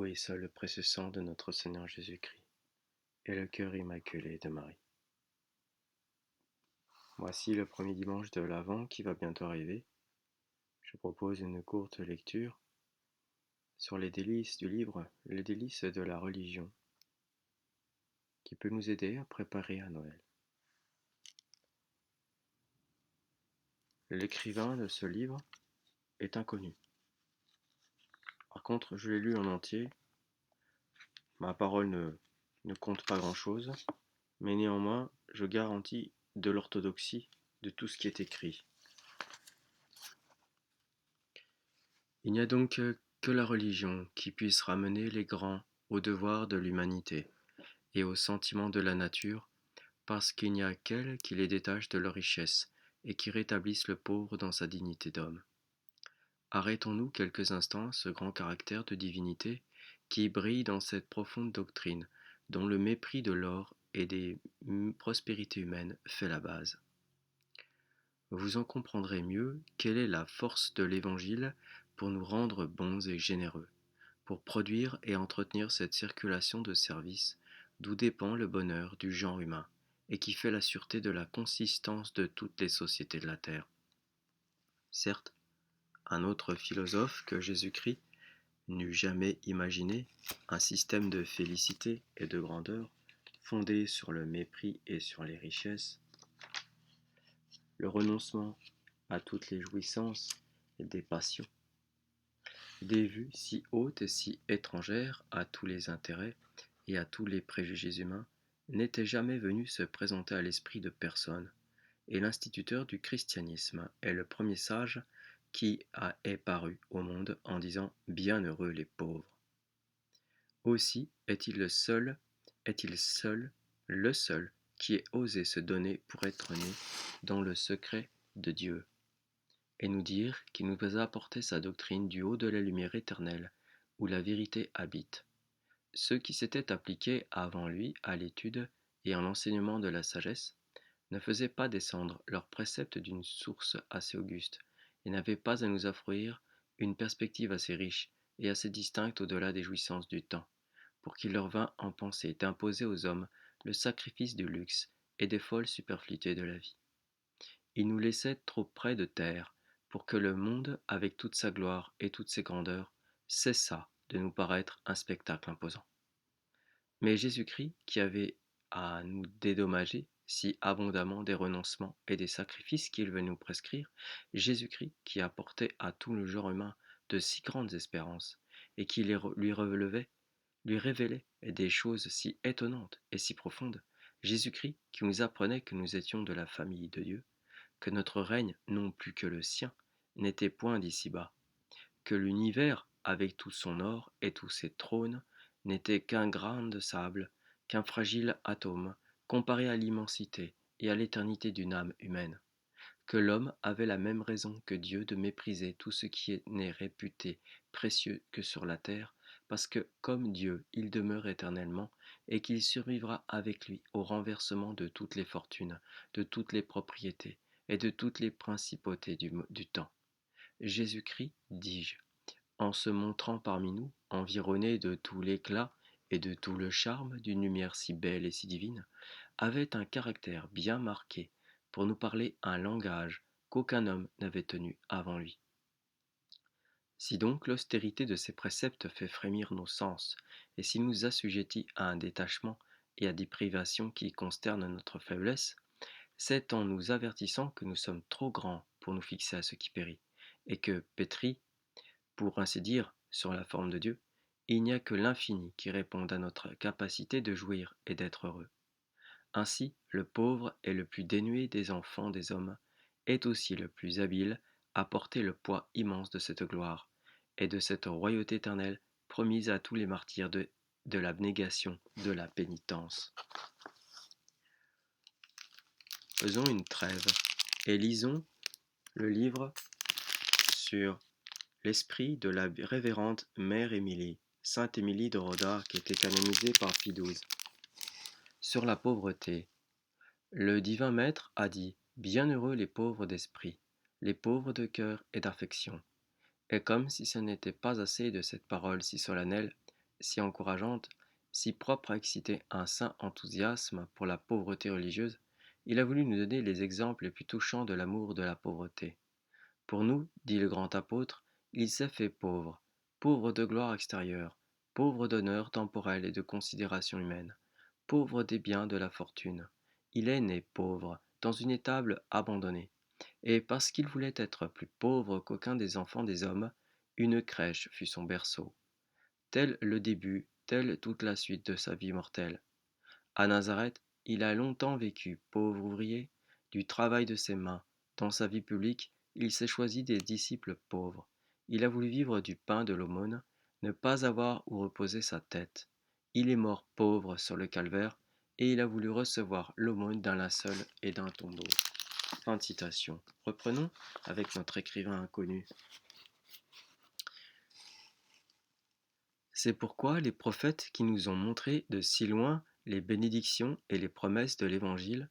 Oui, seul le précieux sang de notre Seigneur Jésus-Christ et le cœur immaculé de Marie. Voici le premier dimanche de l'Avent qui va bientôt arriver. Je propose une courte lecture sur les délices du livre Les délices de la religion, qui peut nous aider à préparer à Noël. L'écrivain de ce livre est inconnu. Par contre, je l'ai lu en entier. Ma parole ne compte pas grand-chose, mais néanmoins, je garantis de l'orthodoxie de tout ce qui est écrit. Il n'y a donc que la religion qui puisse ramener les grands au devoir de l'humanité et au sentiment de la nature, parce qu'il n'y a qu'elle qui les détache de leur richesse et qui rétablisse le pauvre dans sa dignité d'homme. Arrêtons-nous quelques instants à ce grand caractère de divinité qui brille dans cette profonde doctrine dont le mépris de l'or et des prospérités humaines fait la base. Vous en comprendrez mieux quelle est la force de l'Évangile pour nous rendre bons et généreux, pour produire et entretenir cette circulation de services d'où dépend le bonheur du genre humain et qui fait la sûreté de la consistance de toutes les sociétés de la terre. Certes, un autre philosophe que Jésus-Christ n'eût jamais imaginé un système de félicité et de grandeur fondé sur le mépris et sur les richesses, le renoncement à toutes les jouissances et des passions, des vues si hautes et si étrangères à tous les intérêts et à tous les préjugés humains, n'était jamais venu se présenter à l'esprit de personne, et l'instituteur du christianisme est le premier sage qui est paru au monde en disant « Bienheureux les pauvres ». Aussi est-il seul, le seul qui ait osé se donner pour être né dans le secret de Dieu, et nous dire qu'il nous a apporté sa doctrine du haut de la lumière éternelle, où la vérité habite. Ceux qui s'étaient appliqués avant lui à l'étude et à l'enseignement de la sagesse ne faisaient pas descendre leurs préceptes d'une source assez auguste, et n'avaient pas à nous offrir une perspective assez riche et assez distincte au-delà des jouissances du temps, pour qu'il leur vînt en pensée d'imposer aux hommes le sacrifice du luxe et des folles superfluités de la vie. Ils nous laissaient trop près de terre pour que le monde, avec toute sa gloire et toutes ses grandeurs, cessât de nous paraître un spectacle imposant. Mais Jésus-Christ, qui avait à nous dédommager si abondamment des renoncements et des sacrifices qu'il veut nous prescrire, Jésus-Christ qui apportait à tout le genre humain de si grandes espérances, et qui lui révélait des choses si étonnantes et si profondes, Jésus-Christ qui nous apprenait que nous étions de la famille de Dieu, que notre règne, non plus que le sien, n'était point d'ici-bas, que l'univers, avec tout son or et tous ses trônes, n'était qu'un grain de sable, qu'un fragile atome, comparé à l'immensité et à l'éternité d'une âme humaine, que l'homme avait la même raison que Dieu de mépriser tout ce qui n'est réputé précieux que sur la terre, parce que, comme Dieu, il demeure éternellement, et qu'il survivra avec lui au renversement de toutes les fortunes, de toutes les propriétés, et de toutes les principautés du temps. Jésus-Christ, dis-je, en se montrant parmi nous, environné de tout l'éclat et de tout le charme d'une lumière si belle et si divine, avait un caractère bien marqué pour nous parler un langage qu'aucun homme n'avait tenu avant lui. Si donc l'austérité de ses préceptes fait frémir nos sens, et s'il nous assujettit à un détachement et à des privations qui consternent notre faiblesse, c'est en nous avertissant que nous sommes trop grands pour nous fixer à ce qui périt, et que, pétris, pour ainsi dire, sur la forme de Dieu, il n'y a que l'infini qui réponde à notre capacité de jouir et d'être heureux. Ainsi, le pauvre et le plus dénué des enfants des hommes est aussi le plus habile à porter le poids immense de cette gloire et de cette royauté éternelle promise à tous les martyrs de l'abnégation, de la pénitence. Faisons une trêve et lisons le livre sur l'esprit de la révérende Mère Émilie, Sainte Émilie de Rodard, qui était canonisée par Pie XII. Sur la pauvreté, le divin maître a dit « Bienheureux les pauvres d'esprit, les pauvres de cœur et d'affection ». Et comme si ce n'était pas assez de cette parole si solennelle, si encourageante, si propre à exciter un saint enthousiasme pour la pauvreté religieuse, il a voulu nous donner les exemples les plus touchants de l'amour de la pauvreté. Pour nous, dit le grand apôtre, il s'est fait pauvre, pauvre de gloire extérieure, pauvre d'honneur temporel et de considération humaine, pauvre des biens de la fortune. Il est né pauvre, dans une étable abandonnée. Et parce qu'il voulait être plus pauvre qu'aucun des enfants des hommes, une crèche fut son berceau. Tel le début, telle toute la suite de sa vie mortelle. À Nazareth, il a longtemps vécu, pauvre ouvrier, du travail de ses mains. Dans sa vie publique, il s'est choisi des disciples pauvres. Il a voulu vivre du pain de l'aumône, ne pas avoir où reposer sa tête. Il est mort pauvre sur le calvaire, et il a voulu recevoir l'aumône d'un linceul et d'un tombeau. Fin de citation. Reprenons avec notre écrivain inconnu. C'est pourquoi les prophètes qui nous ont montré de si loin les bénédictions et les promesses de l'Évangile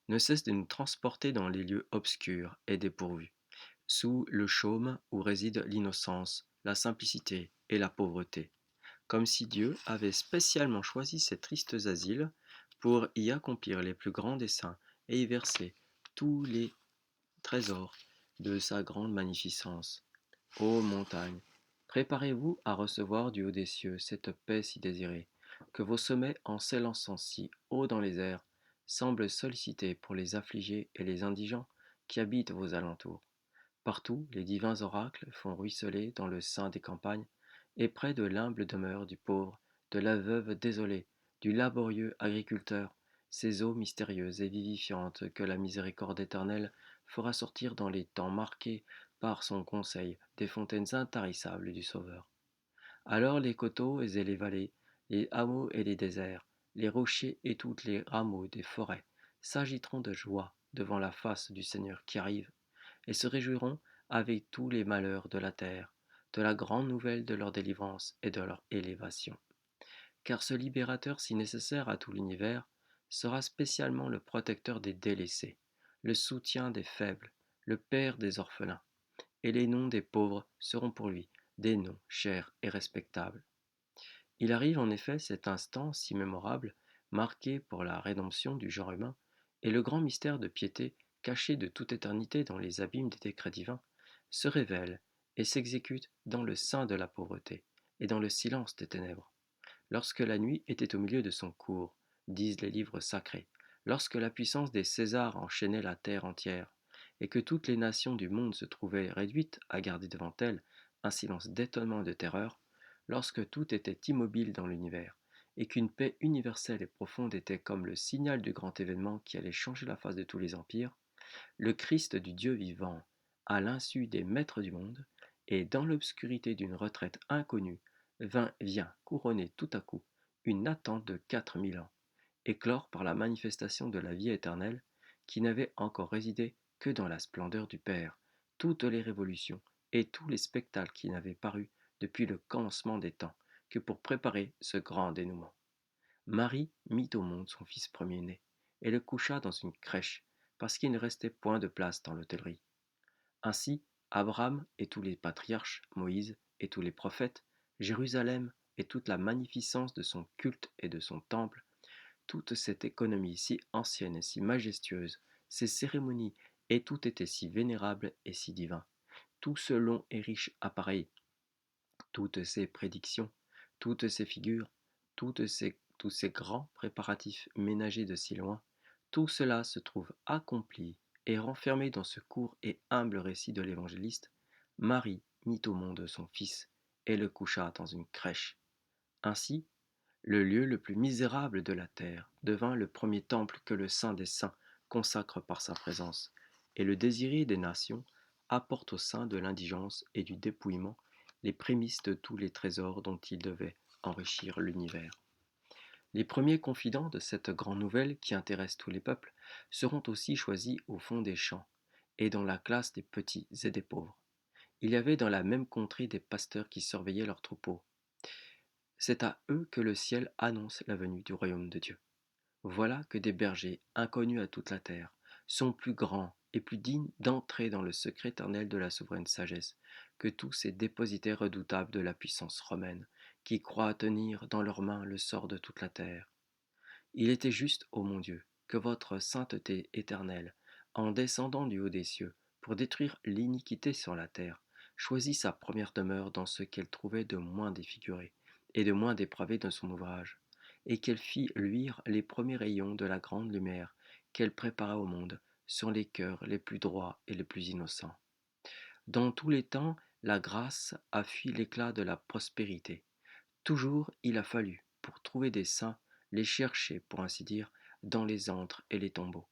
ne cessent de nous transporter dans les lieux obscurs et dépourvus, sous le chaume où réside l'innocence, la simplicité et la pauvreté, comme si Dieu avait spécialement choisi ces tristes asiles pour y accomplir les plus grands desseins et y verser tous les trésors de sa grande magnificence. Ô montagnes, préparez-vous à recevoir du haut des cieux cette paix si désirée, que vos sommets en s'élançant si haut dans les airs semblent solliciter pour les affligés et les indigents qui habitent vos alentours. Partout, les divins oracles font ruisseler dans le sein des campagnes, et près de l'humble demeure du pauvre, de la veuve désolée, du laborieux agriculteur, ces eaux mystérieuses et vivifiantes que la miséricorde éternelle fera sortir dans les temps marqués par son conseil des fontaines intarissables du Sauveur. Alors les coteaux et les vallées, les hameaux et les déserts, les rochers et toutes les rameaux des forêts s'agiteront de joie devant la face du Seigneur qui arrive, et se réjouiront avec tous les malheurs de la terre, de la grande nouvelle de leur délivrance et de leur élévation. Car ce libérateur si nécessaire à tout l'univers sera spécialement le protecteur des délaissés, le soutien des faibles, le père des orphelins, et les noms des pauvres seront pour lui des noms chers et respectables. Il arrive en effet cet instant si mémorable, marqué pour la rédemption du genre humain, et le grand mystère de piété, caché de toute éternité dans les abîmes des décrets divins, se révèle et s'exécute dans le sein de la pauvreté et dans le silence des ténèbres. Lorsque la nuit était au milieu de son cours, disent les livres sacrés, lorsque la puissance des Césars enchaînait la terre entière, et que toutes les nations du monde se trouvaient réduites à garder devant elles un silence d'étonnement et de terreur, lorsque tout était immobile dans l'univers, et qu'une paix universelle et profonde était comme le signal du grand événement qui allait changer la face de tous les empires, le Christ du Dieu vivant, à l'insu des maîtres du monde, et dans l'obscurité d'une retraite inconnue, vient couronner tout à coup une attente de 4000 ans, éclore par la manifestation de la vie éternelle, qui n'avait encore résidé que dans la splendeur du Père, toutes les révolutions et tous les spectacles qui n'avaient paru depuis le commencement des temps que pour préparer ce grand dénouement. Marie mit au monde son fils premier-né, et le coucha dans une crèche, parce qu'il ne restait point de place dans l'hôtellerie. Ainsi, Abraham et tous les patriarches, Moïse et tous les prophètes, Jérusalem et toute la magnificence de son culte et de son temple, toute cette économie si ancienne et si majestueuse, ces cérémonies, et tout était si vénérable et si divin. Tout ce long et riche appareil, toutes ces prédictions, toutes ces figures, tous ces grands préparatifs ménagés de si loin, tout cela se trouve accompli et renfermé dans ce court et humble récit de l'évangéliste. Marie mit au monde son fils et le coucha dans une crèche. Ainsi, le lieu le plus misérable de la terre devint le premier temple que le Saint des Saints consacre par sa présence, et le désiré des nations apporte au sein de l'indigence et du dépouillement les prémices de tous les trésors dont il devait enrichir l'univers. Les premiers confidents de cette grande nouvelle qui intéresse tous les peuples seront aussi choisis au fond des champs, et dans la classe des petits et des pauvres. Il y avait dans la même contrée des pasteurs qui surveillaient leurs troupeaux. C'est à eux que le ciel annonce la venue du royaume de Dieu. Voilà que des bergers, inconnus à toute la terre, sont plus grands et plus dignes d'entrer dans le secret éternel de la souveraine sagesse que tous ces dépositaires redoutables de la puissance romaine, qui croient tenir dans leurs mains le sort de toute la terre. Il était juste, ô mon Dieu, que votre sainteté éternelle, en descendant du haut des cieux, pour détruire l'iniquité sur la terre, choisit sa première demeure dans ce qu'elle trouvait de moins défiguré et de moins dépravé de son ouvrage, et qu'elle fit luire les premiers rayons de la grande lumière qu'elle prépara au monde sur les cœurs les plus droits et les plus innocents. Dans tous les temps, la grâce a fui l'éclat de la prospérité. Toujours il a fallu, pour trouver des saints, les chercher, pour ainsi dire, dans les antres et les tombeaux.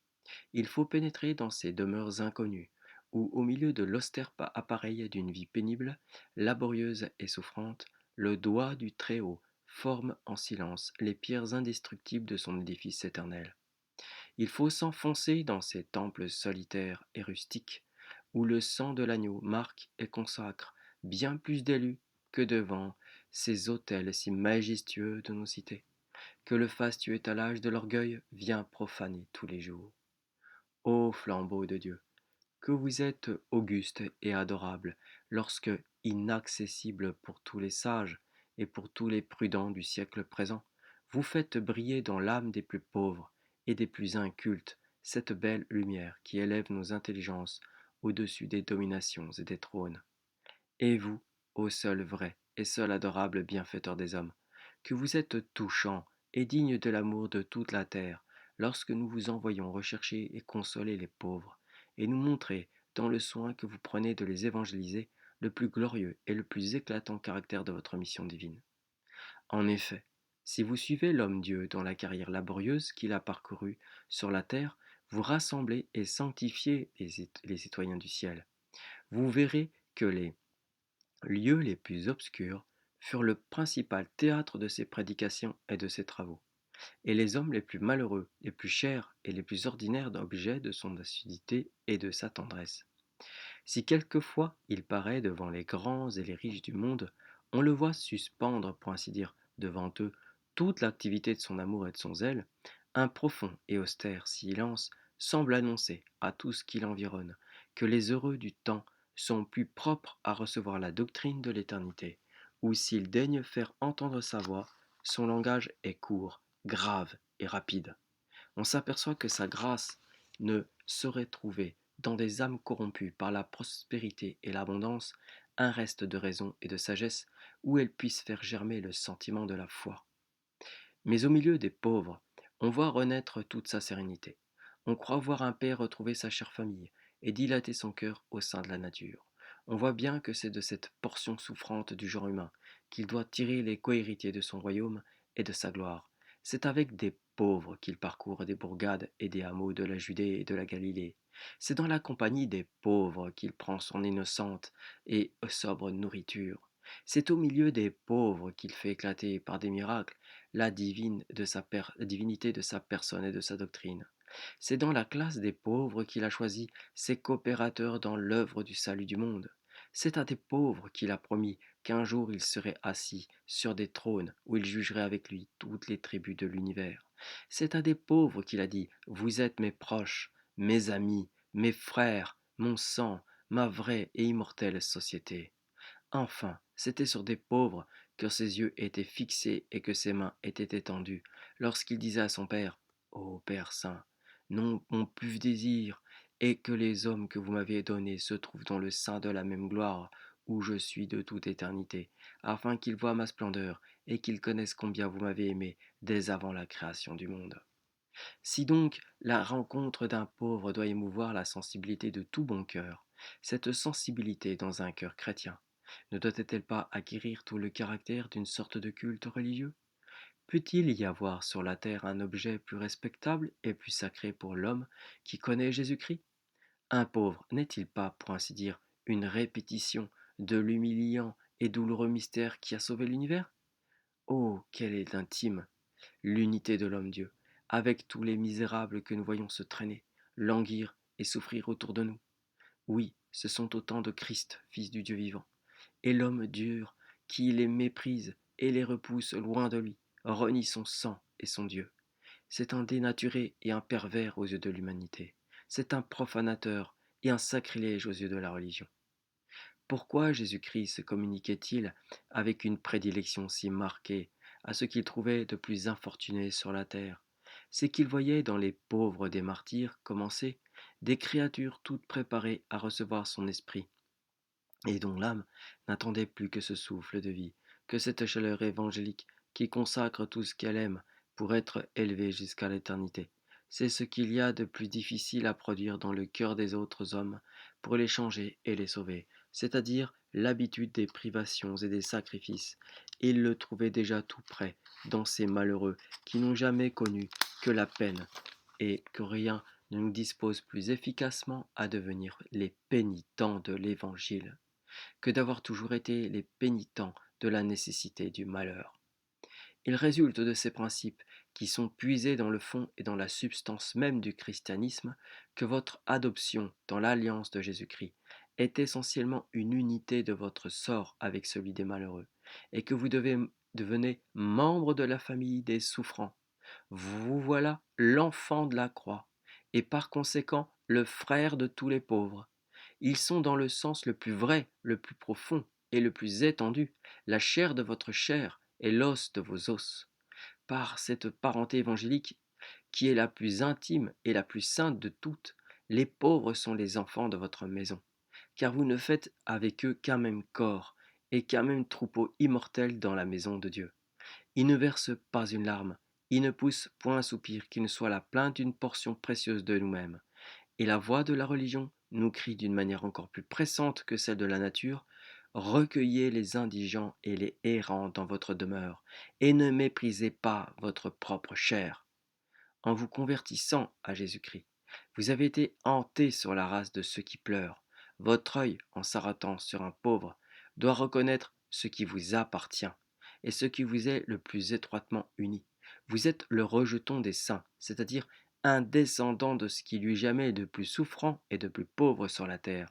Il faut pénétrer dans ces demeures inconnues, où, au milieu de l'austère appareil d'une vie pénible, laborieuse et souffrante, le doigt du Très-Haut forme en silence les pierres indestructibles de son édifice éternel. Il faut s'enfoncer dans ces temples solitaires et rustiques, où le sang de l'agneau marque et consacre bien plus d'élus que devant ces autels si majestueux de nos cités, que le fastueux étalage de l'orgueil vient profaner tous les jours. Ô flambeau de Dieu, que vous êtes auguste et adorable, lorsque, inaccessible pour tous les sages et pour tous les prudents du siècle présent, vous faites briller dans l'âme des plus pauvres et des plus incultes cette belle lumière qui élève nos intelligences au-dessus des dominations et des trônes. Et vous, ô seul vrai et seul adorable bienfaiteur des hommes, que vous êtes touchant et digne de l'amour de toute la terre, lorsque nous vous envoyons rechercher et consoler les pauvres, et nous montrer, dans le soin que vous prenez de les évangéliser, le plus glorieux et le plus éclatant caractère de votre mission divine. En effet, si vous suivez l'homme-dieu dans la carrière laborieuse qu'il a parcourue sur la terre, vous rassemblez et sanctifiez les citoyens du ciel. Vous verrez que les lieux les plus obscurs furent le principal théâtre de ses prédications et de ses travaux, et les hommes les plus malheureux, les plus chers et les plus ordinaires d'objets de son assiduité et de sa tendresse. Si quelquefois il paraît devant les grands et les riches du monde, on le voit suspendre, pour ainsi dire, devant eux toute l'activité de son amour et de son zèle, un profond et austère silence semble annoncer à tout ce qui l'environne que les heureux du temps sont plus propres à recevoir la doctrine de l'éternité, ou s'il daigne faire entendre sa voix, son langage est court, grave et rapide. On s'aperçoit que sa grâce ne saurait trouver, dans des âmes corrompues par la prospérité et l'abondance, un reste de raison et de sagesse où elle puisse faire germer le sentiment de la foi. Mais au milieu des pauvres, on voit renaître toute sa sérénité. On croit voir un père retrouver sa chère famille et dilater son cœur au sein de la nature. On voit bien que c'est de cette portion souffrante du genre humain qu'il doit tirer les cohéritiers de son royaume et de sa gloire. C'est avec des pauvres qu'il parcourt des bourgades et des hameaux de la Judée et de la Galilée. C'est dans la compagnie des pauvres qu'il prend son innocente et sobre nourriture. C'est au milieu des pauvres qu'il fait éclater par des miracles la divinité de sa personne et de sa doctrine. C'est dans la classe des pauvres qu'il a choisi ses coopérateurs dans l'œuvre du salut du monde. C'est à des pauvres qu'il a promis qu'un jour il serait assis sur des trônes où il jugerait avec lui toutes les tribus de l'univers. C'est à des pauvres qu'il a dit: Vous êtes mes proches, mes amis, mes frères, mon sang, ma vraie et immortelle société. Enfin, c'était sur des pauvres que ses yeux étaient fixés et que ses mains étaient étendues, lorsqu'il disait à son Père: Ô Père Saint, non mon plus désir est que les hommes que vous m'avez donnés se trouvent dans le sein de la même gloire où je suis de toute éternité, afin qu'ils voient ma splendeur et qu'ils connaissent combien vous m'avez aimé dès avant la création du monde. Si donc la rencontre d'un pauvre doit émouvoir la sensibilité de tout bon cœur, cette sensibilité dans un cœur chrétien ne doit-elle pas acquérir tout le caractère d'une sorte de culte religieux? Peut-il y avoir sur la terre un objet plus respectable et plus sacré pour l'homme qui connaît Jésus-Christ? Un pauvre n'est-il pas, pour ainsi dire, une répétition de l'humiliant et douloureux mystère qui a sauvé l'univers? Oh, quelle est intime l'unité de l'homme-dieu, avec tous les misérables que nous voyons se traîner, languir et souffrir autour de nous. Oui, ce sont autant de Christ, Fils du Dieu vivant, et l'homme dur qui les méprise et les repousse loin de lui, renie son sang et son Dieu. C'est un dénaturé et un pervers aux yeux de l'humanité. C'est un profanateur et un sacrilège aux yeux de la religion. Pourquoi Jésus-Christ se communiquait-il avec une prédilection si marquée à ce qu'il trouvait de plus infortuné sur la terre? C'est qu'il voyait dans les pauvres des martyrs commencer des créatures toutes préparées à recevoir son esprit, et dont l'âme n'attendait plus que ce souffle de vie, que cette chaleur évangélique qui consacre tout ce qu'elle aime pour être élevée jusqu'à l'éternité. C'est ce qu'il y a de plus difficile à produire dans le cœur des autres hommes pour les changer et les sauver, c'est-à-dire l'habitude des privations et des sacrifices. Il le trouvait déjà tout près dans ces malheureux qui n'ont jamais connu que la peine et que rien ne nous dispose plus efficacement à devenir les pénitents de l'Évangile que d'avoir toujours été les pénitents de la nécessité du malheur. Il résulte de ces principes, qui sont puisés dans le fond et dans la substance même du christianisme, que votre adoption dans l'alliance de Jésus-Christ est essentiellement une unité de votre sort avec celui des malheureux, et que vous devenez membre de la famille des souffrants. Vous voilà l'enfant de la croix, et par conséquent le frère de tous les pauvres. Ils sont dans le sens le plus vrai, le plus profond et le plus étendu, la chair de votre chair et l'os de vos os. Par cette parenté évangélique, qui est la plus intime et la plus sainte de toutes, les pauvres sont les enfants de votre maison, car vous ne faites avec eux qu'un même corps et qu'un même troupeau immortel dans la maison de Dieu. Ils ne versent pas une larme, ils ne poussent point un soupir qui ne soit la plainte d'une portion précieuse de nous-mêmes. Et la voix de la religion nous crie d'une manière encore plus pressante que celle de la nature: recueillez les indigents et les errants dans votre demeure, et ne méprisez pas votre propre chair. En vous convertissant à Jésus-Christ, vous avez été hanté sur la race de ceux qui pleurent. Votre œil, en s'arrêtant sur un pauvre, doit reconnaître ce qui vous appartient et ce qui vous est le plus étroitement uni. Vous êtes le rejeton des saints, c'est-à-dire un descendant de ce qui lui jamais est de plus souffrant et de plus pauvre sur la terre.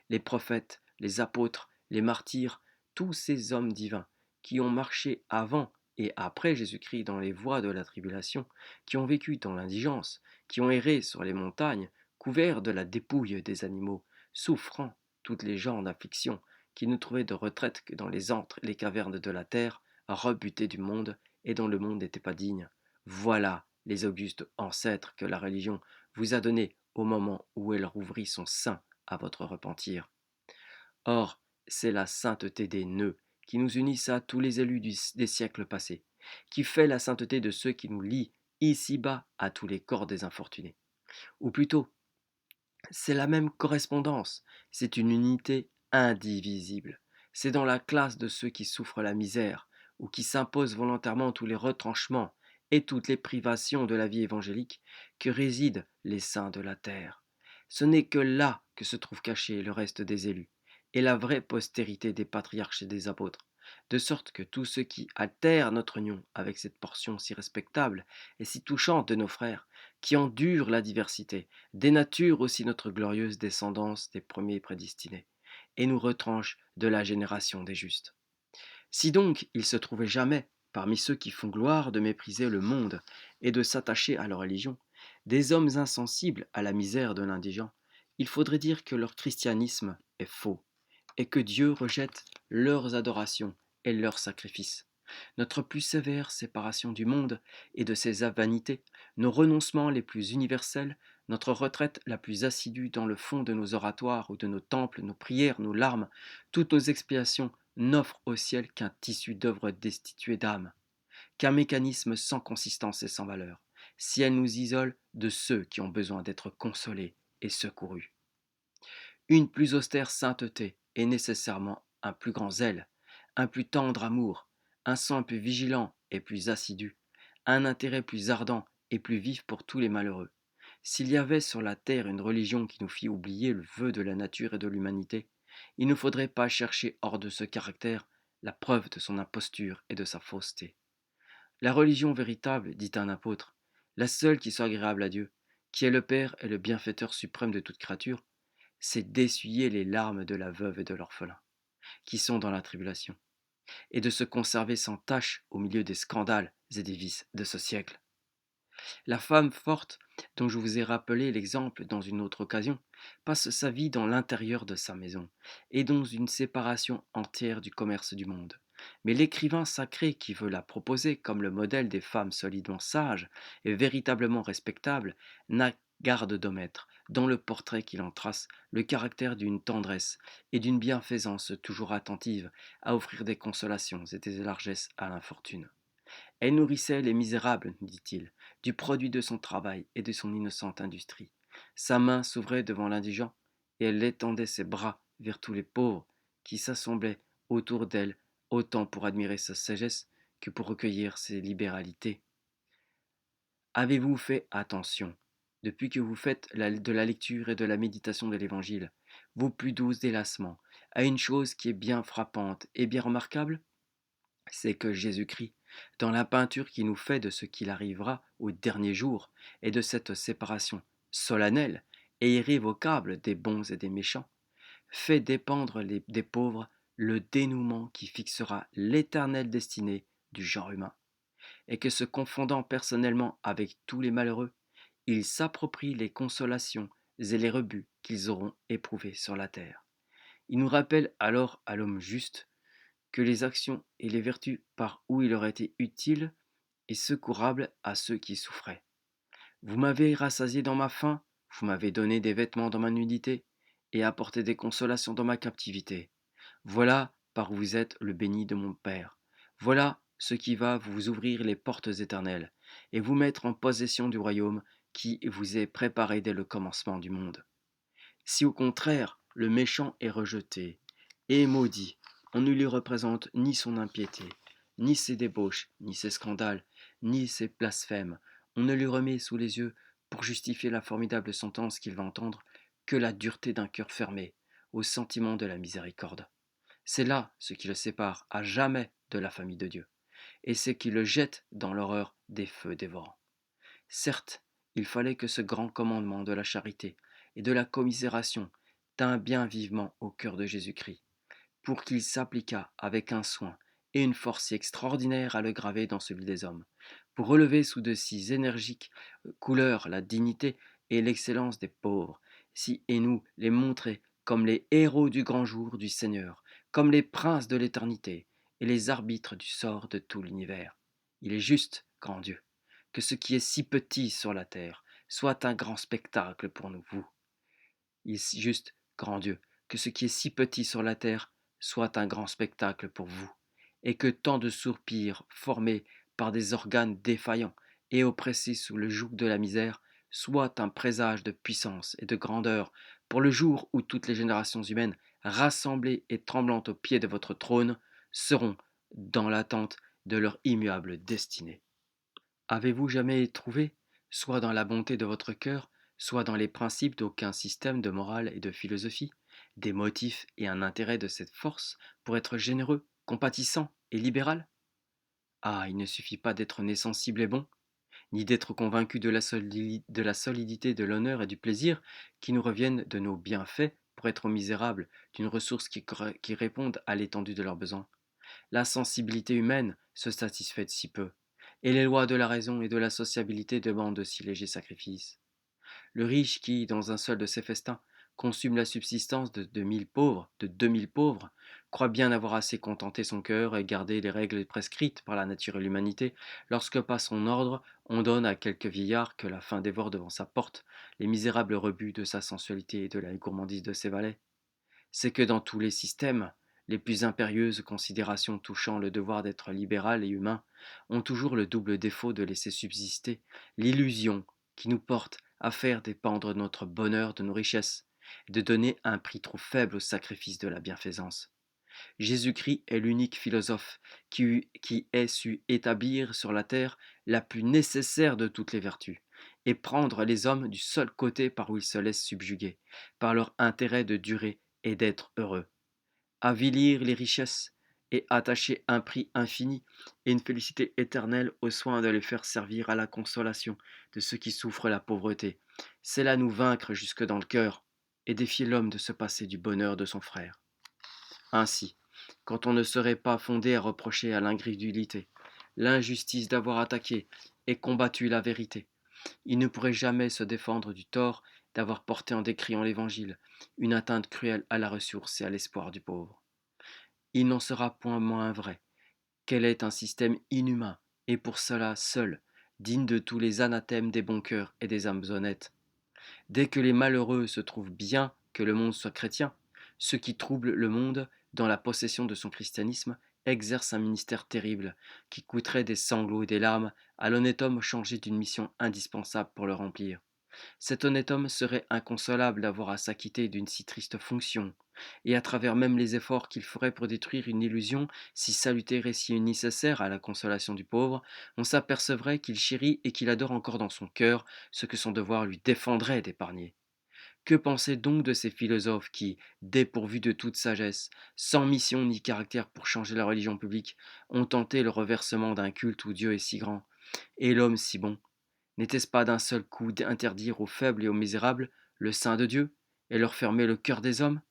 Les prophètes, les apôtres, les martyrs, tous ces hommes divins qui ont marché avant et après Jésus-Christ dans les voies de la tribulation, qui ont vécu dans l'indigence, qui ont erré sur les montagnes, couverts de la dépouille des animaux, souffrant toutes les genres d'afflictions, qui ne trouvaient de retraite que dans les antres et les cavernes de la terre, rebutés du monde, et dont le monde n'était pas digne. Voilà les augustes ancêtres que la religion vous a donnés au moment où elle rouvrit son sein à votre repentir. Or, c'est la sainteté des nœuds qui nous unissent à tous les élus des siècles passés, qui fait la sainteté de ceux qui nous lient ici-bas à tous les corps des infortunés. Ou plutôt, c'est la même correspondance, c'est une unité indivisible. C'est dans la classe de ceux qui souffrent la misère, ou qui s'imposent volontairement tous les retranchements et toutes les privations de la vie évangélique, que résident les saints de la terre. Ce n'est que là que se trouve caché le reste des élus, et la vraie postérité des patriarches et des apôtres, de sorte que tous ceux qui altèrent notre union avec cette portion si respectable et si touchante de nos frères, qui endurent la diversité, dénaturent aussi notre glorieuse descendance des premiers prédestinés, et nous retranchent de la génération des justes. Si donc il se trouvait jamais, parmi ceux qui font gloire de mépriser le monde et de s'attacher à leur religion, des hommes insensibles à la misère de l'indigent, il faudrait dire que leur christianisme est faux, et que Dieu rejette leurs adorations et leurs sacrifices. Notre plus sévère séparation du monde et de ses vanités, nos renoncements les plus universels, notre retraite la plus assidue dans le fond de nos oratoires ou de nos temples, nos prières, nos larmes, toutes nos expiations n'offrent au ciel qu'un tissu d'œuvres destituées d'âme, qu'un mécanisme sans consistance et sans valeur, si elles nous isolent de ceux qui ont besoin d'être consolés et secourus. Une plus austère sainteté est nécessairement un plus grand zèle, un plus tendre amour, un soin plus vigilant et plus assidu, un intérêt plus ardent et plus vif pour tous les malheureux. S'il y avait sur la terre une religion qui nous fit oublier le vœu de la nature et de l'humanité, il ne faudrait pas chercher hors de ce caractère la preuve de son imposture et de sa fausseté. La religion véritable, dit un apôtre, la seule qui soit agréable à Dieu, qui est le Père et le bienfaiteur suprême de toute créature, c'est d'essuyer les larmes de la veuve et de l'orphelin, qui sont dans la tribulation, et de se conserver sans tache au milieu des scandales et des vices de ce siècle. La femme forte, dont je vous ai rappelé l'exemple dans une autre occasion, passe sa vie dans l'intérieur de sa maison, et dans une séparation entière du commerce du monde. Mais l'écrivain sacré qui veut la proposer comme le modèle des femmes solidement sages et véritablement respectables n'a garde d'omettre, dans le portrait qu'il en trace, le caractère d'une tendresse et d'une bienfaisance toujours attentive à offrir des consolations et des largesses à l'infortune. Elle nourrissait les misérables, dit-il, du produit de son travail et de son innocente industrie. Sa main s'ouvrait devant l'indigent, et elle étendait ses bras vers tous les pauvres qui s'assemblaient autour d'elle, autant pour admirer sa sagesse que pour recueillir ses libéralités. Avez-vous fait attention, depuis que vous faites de la lecture et de la méditation de l'Évangile, vos plus doux délassements, à une chose qui est bien frappante et bien remarquable? C'est que Jésus-Christ, dans la peinture qui nous fait de ce qu'il arrivera au dernier jour et de cette séparation solennelle et irrévocable des bons et des méchants, fait dépendre des pauvres le dénouement qui fixera l'éternelle destinée du genre humain, et que se confondant personnellement avec tous les malheureux, il s'approprie les consolations et les rebuts qu'ils auront éprouvés sur la terre. Il nous rappelle alors à l'homme juste que les actions et les vertus par où il aurait été utile et secourable à ceux qui souffraient. Vous m'avez rassasié dans ma faim, vous m'avez donné des vêtements dans ma nudité, et apporté des consolations dans ma captivité. Voilà par où vous êtes le béni de mon Père. Voilà ce qui va vous ouvrir les portes éternelles, et vous mettre en possession du royaume qui vous est préparé dès le commencement du monde. Si au contraire le méchant est rejeté et maudit, on ne lui représente ni son impiété, ni ses débauches, ni ses scandales, ni ses blasphèmes, on ne lui remet sous les yeux, pour justifier la formidable sentence qu'il va entendre, que la dureté d'un cœur fermé au sentiment de la miséricorde. C'est là ce qui le sépare à jamais de la famille de Dieu, et ce qui le jette dans l'horreur des feux dévorants. Certes, il fallait que ce grand commandement de la charité et de la commisération tint bien vivement au cœur de Jésus-Christ, pour qu'il s'appliquât avec un soin et une force si extraordinaire à le graver dans celui des hommes, pour relever sous de si énergiques couleurs la dignité et l'excellence des pauvres, et nous les montrer comme les héros du grand jour du Seigneur, comme les princes de l'éternité et les arbitres du sort de tout l'univers. Il est juste, grand Dieu, que ce qui est si petit sur la terre soit un grand spectacle pour nous, vous. Il est juste, grand Dieu, que ce qui est si petit sur la terre soit un grand spectacle pour vous, et que tant de soupirs formés par des organes défaillants et oppressés sous le joug de la misère soient un présage de puissance et de grandeur pour le jour où toutes les générations humaines, rassemblées et tremblantes au pied de votre trône, seront dans l'attente de leur immuable destinée. Avez-vous jamais trouvé, soit dans la bonté de votre cœur, soit dans les principes d'aucun système de morale et de philosophie, des motifs et un intérêt de cette force pour être généreux, compatissant et libéral? Ah, il ne suffit pas d'être né sensible et bon, ni d'être convaincu de la solidité de l'honneur et du plaisir qui nous reviennent de nos bienfaits pour être misérables d'une ressource qui réponde à l'étendue de leurs besoins. La sensibilité humaine se satisfait de si peu, et les lois de la raison et de la sociabilité demandent de si légers sacrifices. Le riche qui, dans un seul de ses festins, consume la subsistance de 2000 pauvres, croit bien avoir assez contenté son cœur et gardé les règles prescrites par la nature et l'humanité, lorsque par son ordre on donne à quelque vieillard que la faim dévore devant sa porte les misérables rebuts de sa sensualité et de la gourmandise de ses valets. C'est que dans tous les systèmes, les plus impérieuses considérations touchant le devoir d'être libéral et humain ont toujours le double défaut de laisser subsister l'illusion qui nous porte à faire dépendre notre bonheur de nos richesses, et de donner un prix trop faible au sacrifice de la bienfaisance. Jésus-Christ est l'unique philosophe qui ait su établir sur la terre la plus nécessaire de toutes les vertus, et prendre les hommes du seul côté par où ils se laissent subjuguer, par leur intérêt de durer et d'être heureux. Avilir les richesses et attacher un prix infini et une félicité éternelle au soin de les faire servir à la consolation de ceux qui souffrent la pauvreté, c'est là nous vaincre jusque dans le cœur et défier l'homme de se passer du bonheur de son frère. Ainsi, quand on ne serait pas fondé à reprocher à l'ingrédulité l'injustice d'avoir attaqué et combattu la vérité, Il ne pourrait jamais se défendre du tort d'avoir porté en décriant l'Évangile une atteinte cruelle à la ressource et à l'espoir du pauvre. Il n'en sera point moins vrai qu'elle est un système inhumain, et pour cela seul, digne de tous les anathèmes des bons cœurs et des âmes honnêtes. Dès que les malheureux se trouvent bien que le monde soit chrétien, ceux qui troublent le monde dans la possession de son christianisme exercent un ministère terrible, qui coûterait des sanglots et des larmes à l'honnête homme chargé d'une mission indispensable pour le remplir. Cet honnête homme serait inconsolable d'avoir à s'acquitter d'une si triste fonction, et à travers même les efforts qu'il ferait pour détruire une illusion si salutaire et si nécessaire à la consolation du pauvre, on s'apercevrait qu'il chérit et qu'il adore encore dans son cœur ce que son devoir lui défendrait d'épargner. Que penser donc de ces philosophes qui, dépourvus de toute sagesse, sans mission ni caractère pour changer la religion publique, ont tenté le reversement d'un culte où Dieu est si grand, et l'homme si bon? N'était-ce pas d'un seul coup d'interdire aux faibles et aux misérables le sein de Dieu, et leur fermer le cœur des hommes?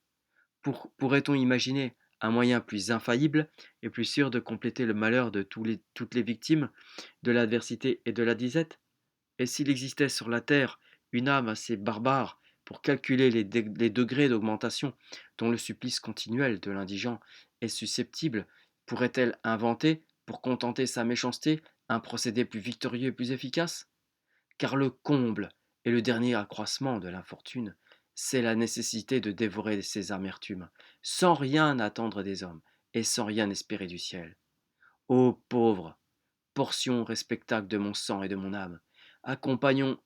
Pourrait-on imaginer un moyen plus infaillible et plus sûr de compléter le malheur de toutes les victimes de l'adversité et de la disette? Et s'il existait sur la terre une âme assez barbare pour calculer les degrés d'augmentation dont le supplice continuel de l'indigent est susceptible, pourrait-elle inventer, pour contenter sa méchanceté, un procédé plus victorieux et plus efficace? Car le comble et le dernier accroissement de l'infortune, c'est la nécessité de dévorer ses amertumes, sans rien attendre des hommes et sans rien espérer du ciel. Ô pauvre, portion respectable de mon sang et de mon âme, compagnon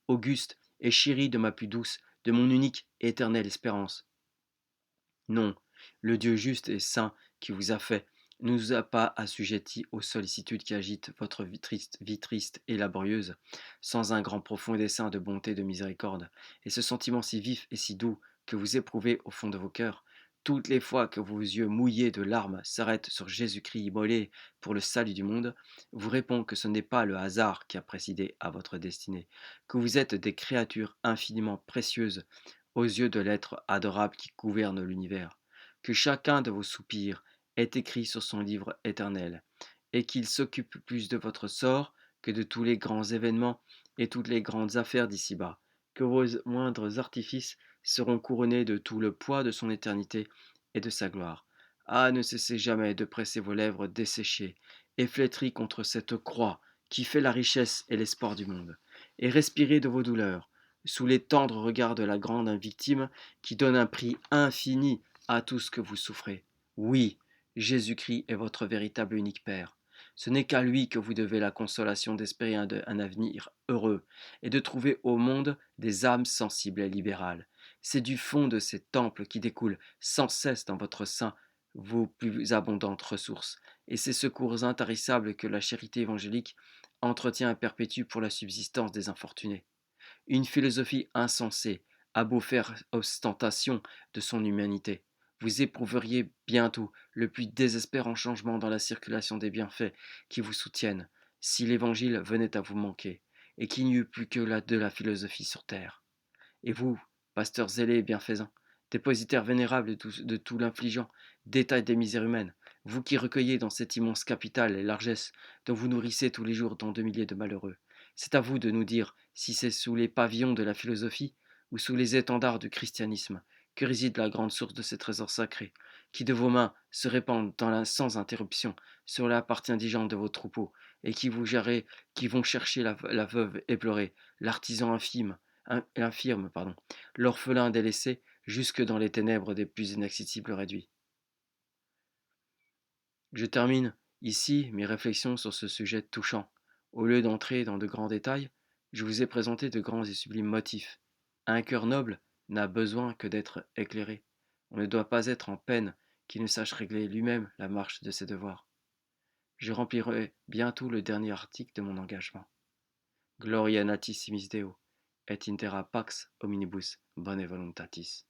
auguste et chéri de ma plus douce, de mon unique et éternelle espérance. Non, le Dieu juste et saint qui vous a fait ne nous a pas assujettis aux sollicitudes qui agitent votre vie triste et laborieuse, sans un grand profond dessein de bonté et de miséricorde, et ce sentiment si vif et si doux que vous éprouvez au fond de vos cœurs, toutes les fois que vos yeux mouillés de larmes s'arrêtent sur Jésus-Christ immolé pour le salut du monde, vous répond que ce n'est pas le hasard qui a présidé à votre destinée, que vous êtes des créatures infiniment précieuses aux yeux de l'être adorable qui gouverne l'univers, que chacun de vos soupirs est écrit sur son livre éternel, et qu'il s'occupe plus de votre sort que de tous les grands événements et toutes les grandes affaires d'ici-bas, que vos moindres artifices seront couronnés de tout le poids de son éternité et de sa gloire. Ah, ne cessez jamais de presser vos lèvres desséchées et flétries contre cette croix qui fait la richesse et l'espoir du monde, et respirez de vos douleurs, sous les tendres regards de la grande victime qui donne un prix infini à tout ce que vous souffrez. Oui, Jésus-Christ est votre véritable unique Père. Ce n'est qu'à lui que vous devez la consolation d'espérer un avenir heureux et de trouver au monde des âmes sensibles et libérales. C'est du fond de ces temples qui découlent sans cesse dans votre sein vos plus abondantes ressources, et ces secours intarissables que la charité évangélique entretient et perpétue pour la subsistance des infortunés. Une philosophie insensée a beau faire ostentation de son humanité, vous éprouveriez bientôt le plus désespérant changement dans la circulation des bienfaits qui vous soutiennent, si l'Évangile venait à vous manquer, et qu'il n'y eût plus que de la philosophie sur terre. Et vous, pasteur zélé et bienfaisant, dépositaire vénérable de tout l'infligeant, détail des misères humaines, vous qui recueillez dans cet immense capital les largesses dont vous nourrissez tous les jours tant de milliers de malheureux, c'est à vous de nous dire si c'est sous les pavillons de la philosophie ou sous les étendards du christianisme que réside la grande source de ces trésors sacrés, qui de vos mains se répandent sans interruption sur la partie indigente de vos troupeaux, et qui vous gérez, qui vont chercher la veuve éplorée, l'artisan infirme, l'orphelin délaissé, jusque dans les ténèbres des plus inaccessibles réduits. Je termine ici mes réflexions sur ce sujet touchant. Au lieu d'entrer dans de grands détails, je vous ai présenté de grands et sublimes motifs. Un cœur noble n'a besoin que d'être éclairé. On ne doit pas être en peine qui ne sache régler lui-même la marche de ses devoirs. Je remplirai bientôt le dernier article de mon engagement. Gloria natissimis Deo, et intera pax hominibus bone voluntatis.